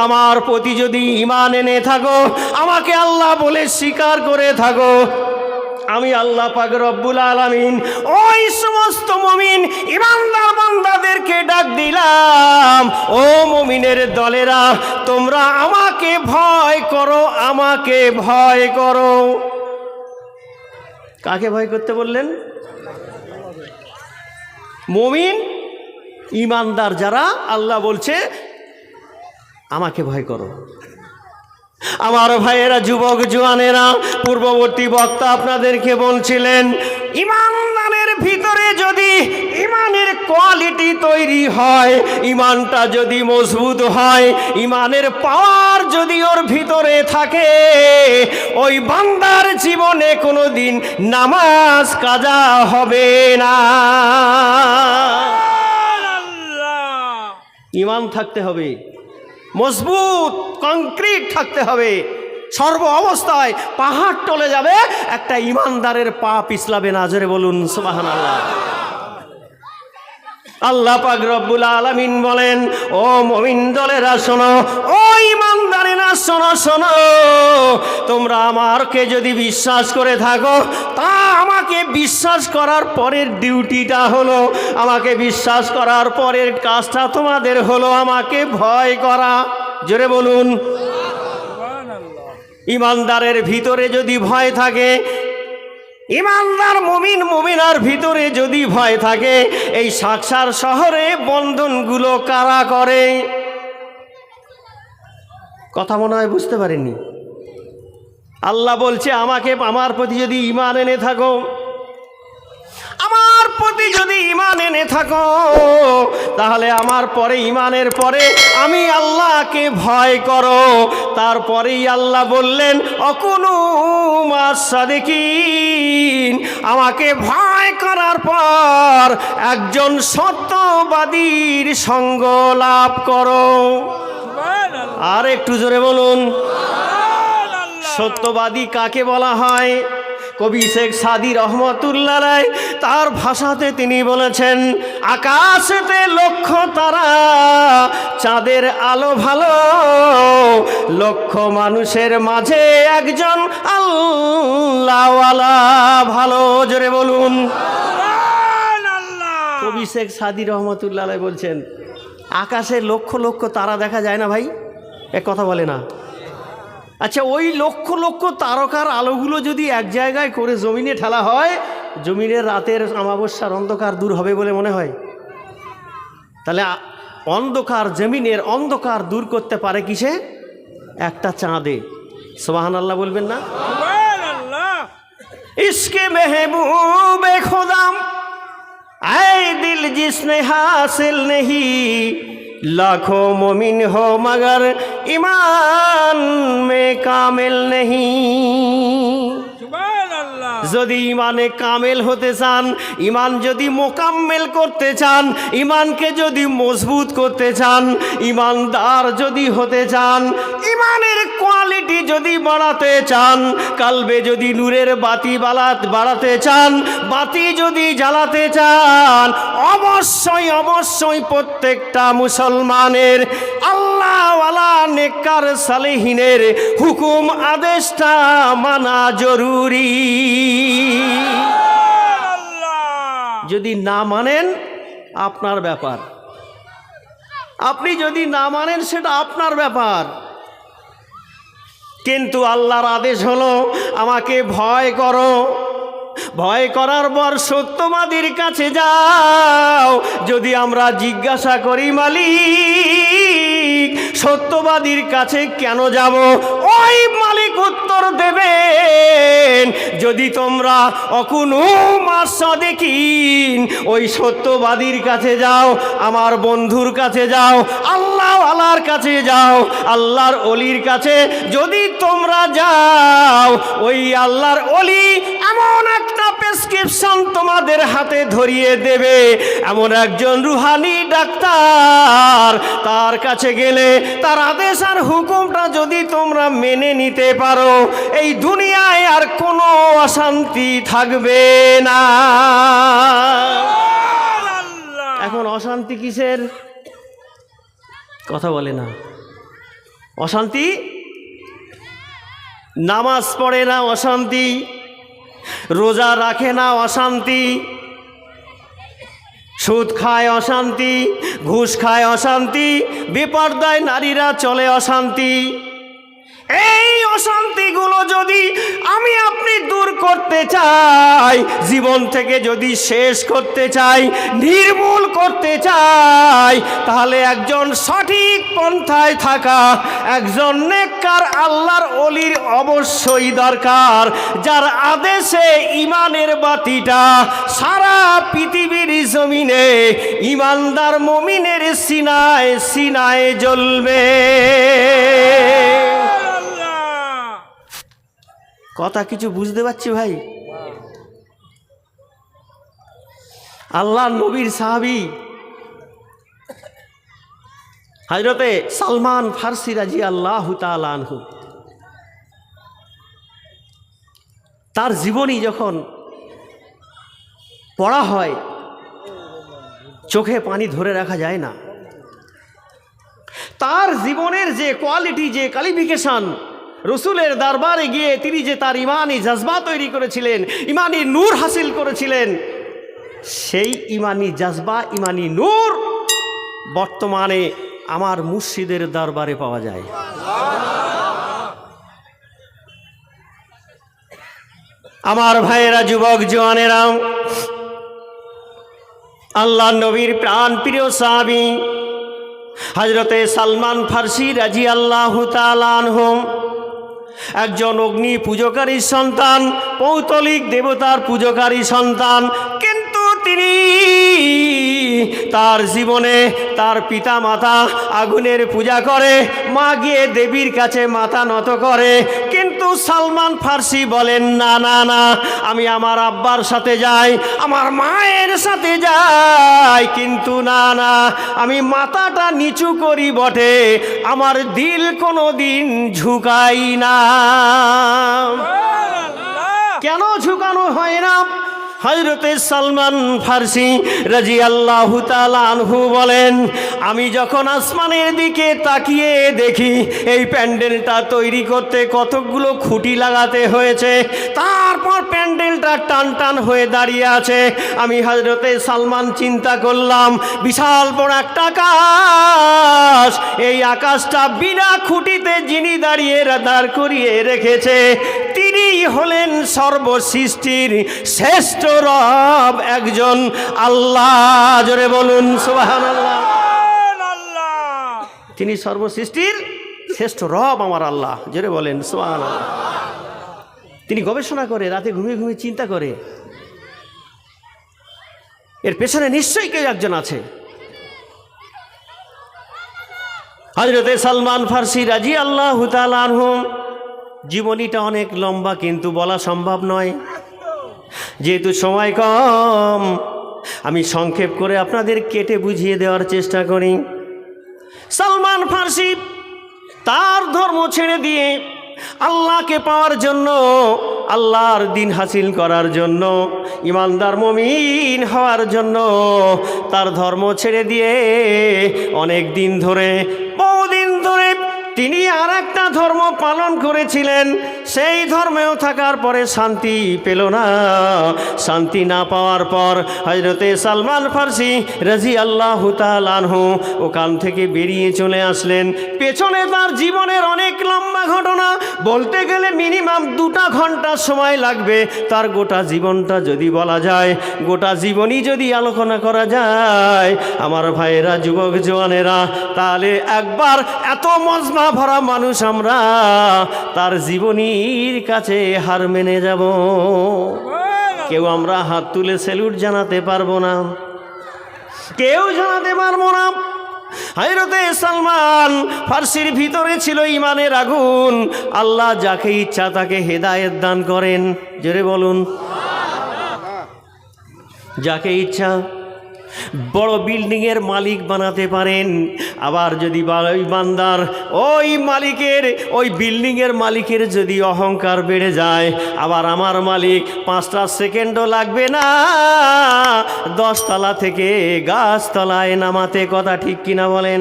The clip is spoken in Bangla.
আমার প্রতি যদি ঈমান এনে থাকো, আমাকে আল্লাহ বলে স্বীকার করে থাকো, আমি আল্লাহ পাক রব্বুল আলামিন ওই সমস্ত মুমিন ঈমানদার বান্দাদেরকে ডাক দিলাম, ও মুমিনের দলেরা, তোমরা আমাকে ভয় করো, আমাকে ভয় করো। কাকে ভয় করতে বললেন? মুমিন ঈমানদার যারা, আল্লাহ বলছে আমাকে ভয় করো। আমার ভাইয়েরা, যুবক জওয়ানেরা, পূর্ববর্তী বক্তা আপনাদেরকে বলছিলেন, ঈমানদারের ভিতরে যদি ঈমানের কোয়ালিটি তৈরি হয়, ঈমানটা যদি মজবুত হয়, ঈমানের পাওয়ার যদি ওর ভিতরে থাকে, ওই বান্দার জীবনে কোনোদিন নামাজ কাজা হবে না। ঈমান থাকতে হবে, মজবুত কংক্রিট থাকতে হবে, সর্ব অবস্থায় পাহাড় টলে যাবে, একটা ঈমানদারের পা পিছলাবে না। জোরে বলুন সুবহানাল্লাহ। আল্লাহ পাক রব্বুল আলামিন বলেন, ও মুমিন দলেরা শোনো, ও ঈমানদারেরা শোনো শোনো, তোমরা আমাকে যদি বিশ্বাস করে থাকো, তা আমাকে বিশ্বাস করার পরের ডিউটিটা হলো, আমাকে বিশ্বাস করার পরের কাজটা তোমাদের হলো আমাকে ভয় করা। জোরে বলুন। ঈমানদারের ভিতরে যদি ভয় থাকে, ঈমানদার মুমিন মুমিনার ভিতরে যদি ভয় থাকে, এই সাকসার শহরে বন্ধনগুলো কারা করে? কথা মনে হয় বুঝতে পারেননি। আল্লাহ বলছে, আমাকে, আমার প্রতি যদি ঈমান এনে থাকো, আমার প্রতি যদি ঈমান এনে থাকো, তাহলে আমার পরে, ঈমানের পরে আমি আল্লাহকে ভয় করো। তারপরেই আল্লাহ বললেন, অকুনু মাস সাদিকিন, আমাকে ভয় করার পর একজন সত্যবাদীর সঙ্গ লাভ করো। আর একটু জোরে বলুন। সত্যবাদী কাকে বলা হয়? কবি শেখ সাদী রহমতুল্লাহ আলাইহি তার ভাষাতে তিনি বলেছেন, আকাশেতে লক্ষ তারা, চাঁদের আলো ভালো, লক্ষ মানুষের মাঝে একজন আল্লাহওয়ালা ভালো। জোরে বলুন। কবি শেখ সাদী রহমতুল্লাহ আলাইহি বলছেন, আকাশে লক্ষ লক্ষ তারা দেখা যায় না ভাই? এক কথা বলে না? আচ্ছা, ওই লক্ষ লক্ষ তারকার আলোগুলো যদি এক জায়গায় করে জমিনে ঠেলা হয়, জমিনের রাতের অমাবস্যার অন্ধকার দূর হবে বলে মনে হয়? তাহলে অন্ধকার, জমিনের অন্ধকার দূর করতে পারে কিসে? একটা চাঁদে। সুবহানাল্লাহ বলবেন না? ইশকে মেহবুবে খুদাম আয়ে দিল জিসনে হাসিল নেহি, लाखों मोमिन हो मगर ईमान में कामिल नहीं। যদি ইমানে কামেল হতে চান, ইমান যদি মোকাম্মেল করতে চান, ইমানকে যদি মজবুত করতে চান, ইমানদার যদি হতে চান, ইমানের কোয়ালিটি যদি বাড়াতে চান, কালবে যদি নূরের বাতি বাড়াতে চান, বাতি যদি জ্বালাতে চান, অবশ্যই অবশ্যই প্রত্যেকটা মুসলমানের আল্লাহওয়ালা নেককার সালেহিনের হুকুম আদেশটা মানা জরুরি। যদি না মানেন আপনার ব্যাপার, আপনি যদি না মানেন সেটা আপনার ব্যাপার, কিন্তু আল্লাহর আদেশ হলো আমাকে ভয় করো। ভয় করার পর সত্যবাদীর কাছে যাও। যদি আমরা জিজ্ঞাসা করি, মালিক সত্যবাদীর কাছে কেন যাব, ওই মালিক উত্তর দেবেন, যদি তোমরা অকুনু মাস সাদিকিন, ওই সত্যবাদীর কাছে যাও, আমার বন্ধুর কাছে যাও, আল্লাহওয়ালার কাছে যাও, আল্লাহর অলির কাছে যদি তোমরা যাও, ওই আল্লাহর অলি এমন একটা প্রেসক্রিপশন তোমাদের হাতে ধরিয়ে দেবে, এমন একজন রুহানি ডাক্তার, তার কাছে গেলে তার আদেশ আর হুকুমটা যদি তোমরা মেনে নিতে পারো, এই দুনিয়ায় আর কোনো অশান্তি থাকবে না। এখন অশান্তি কিসের? কথা বলে না। অশান্তি, নামাজ পড়ে না অশান্তি, রোজা রাখে না অশান্তি, সুদ খায় অশান্তি, ঘুষ খায় অশান্তি, বেপরদায় নারীরা চলে অশান্তি। এই অশান্তিগুলো যদি আমি আপনি দূর করতে চাই, জীবন থেকে যদি শেষ করতে চাই, নির্মূল করতে চাই, তাহলে একজন সঠিক পন্থায় থাকা একজন নেককার আল্লাহর ওলির অবশ্যই দরকার, যার আদেশে ইমানের বাতিটা সারা পৃথিবীর জমিনে ইমানদার মুমিনের সিনায় সিনায় জ্বলবে। কথা কিছু বুঝতে পারছি ভাই? আল্লাহ নবীর সাহাবী হযরতে সালমান ফারসি রাদিয়াল্লাহু তাআলা আনহু, তার জীবনী যখন পড়া হয় চোখে পানি ধরে রাখা যায় না। তার জীবনের যে কোয়ালিটি, যে কোয়ালিফিকেশন, রসুলের দরবারে গিয়ে তিনি যে তার ইমানি জজবা তৈরি করেছিলেন, ইমানি নূর হাসিল করেছিলেন, সেই ইমানি জজবা, ইমানি নূর বর্তমানে আমার মুর্শিদের দরবারে পাওয়া যায়। আমার ভাইয়েরা, যুবক জওয়ানেরা, আল্লাহ নবীর প্রাণ প্রিয় সাহাবী হযরতে সালমান ফারসি রাদিয়াল্লাহু তাআলা আনহু একজন অগ্নি পূজকারী সন্তান, পৌতলিক দেবতার পূজকারী সন্তান। কিন্তু তিনি তার জীবনে তার পিতা মাতা আগুনের পূজা করে, মা গিয়ে দেবীর কাছে মাথা নত করে। কিন্তু সালমান ফারসি বলেন, না না না, আমি আমার আব্বার সাথে যাই, আমার মায়ের সাথে যাই, কিন্তু না না, আমি মাথাটা নিচু করি বটে, আমার দিল কোনো দিন ঝুঁকাই না। কেন ঝুঁকানো হয় না? হযরতে সালমান ফারসি রাদিয়াল্লাহু তাআলা আনহু বলেন, আমি যখন আসমানের দিকে তাকিয়ে দেখি এই প্যান্ডেলটা তৈরি করতে কতগুলো খুঁটি লাগাতে হয়েছে, তারপর প্যান্ডেলটা টান টান হয়ে দাঁড়িয়ে আছে, আমি হযরতে সালমান চিন্তা করলাম, বিশাল বড় একটা আকাশ, এই আকাশটা বিনা খুঁটিতে যিনি দাঁড়িয়ে দাঁড় করিয়ে রেখেছে তিনি হলেন সর্বসৃষ্টির শ্রেষ্ঠ রব, একজন আল্লাহ। জোরে বলুন সুবহানাল্লাহ। তিনি সর্বসৃষ্টির শ্রেষ্ঠ রব, আমার আল্লাহ। জোরে বলেন সুবহানাল্লাহ। তিনি গবেষণা করে, রাতে ঘুমিয়ে ঘুমিয়ে চিন্তা করে, এর পেছনে নিশ্চয়ই কেউ একজন আছে। হযরতে সালমান ফারসি রাদিয়াল্লাহু তাআলা আনহু জীবনীটা অনেক লম্বা, কিন্তু বলা সম্ভব নয়, যেহেতু সময় কম, আমি সংক্ষেপ করে আপনাদের কেটে বুঝিয়ে দেওয়ার চেষ্টা করি। সালমান ফারসি তার ধর্ম ছেড়ে দিয়ে আল্লাহকে পাওয়ার জন্য, আল্লাহর দিন হাসিল করার জন্য, ইমানদার মুমিন হওয়ার জন্য তার ধর্ম ছেড়ে দিয়ে অনেক দিন ধরে, বহুদিন ধরে তিনি আর একটা ধর্ম পালন করেছিলেন। সেই ধর্মেও থাকার পরে শান্তি পেল না। শান্তি না পাওয়ার পর হযরতে সালমান ফারসি রাদিয়াল্লাহু তাআলা আনহু ওখান থেকে বেরিয়ে চলে আসলেন। পেছনে তার জীবনের অনেক লম্বা ঘটনা, বলতে গেলে মিনিমাম 2 ঘন্টা সময় লাগবে। তার গোটা জীবনটা যদি বলা যায়, গোটা জীবনই যদি আলোচনা করা যায়, আমার ভাইয়েরা, যুবক জওয়ানেরা, তাহলে একবার এত মজমা ভরা মানুষ আমরা তার জীবনীর কাছে হার মেনে যাব। কেউ আমরা হাত তুলে স্যালুট জানাতে পারবো না, কেউ জানাতে পারবো না। হযরতে সালমান ফারসির ভিতরে ছিল ইমানের আগুন। আল্লাহ যাকে ইচ্ছা তাকে হেদায়েত দান করেন। জোরে বলুন, যাকে ইচ্ছা বড় বিল্ডিংয়ের মালিক বানাতে পারেন। আবার যদি ওই বান্দার, ওই মালিকের, ওই বিল্ডিংয়ের মালিকের যদি অহংকার বেড়ে যায়, আবার আমার মালিক 5টা সেকেন্ডও লাগবে না 10 তলা থেকে গাছতলায় নামাতে। কথা ঠিক কিনা বলেন?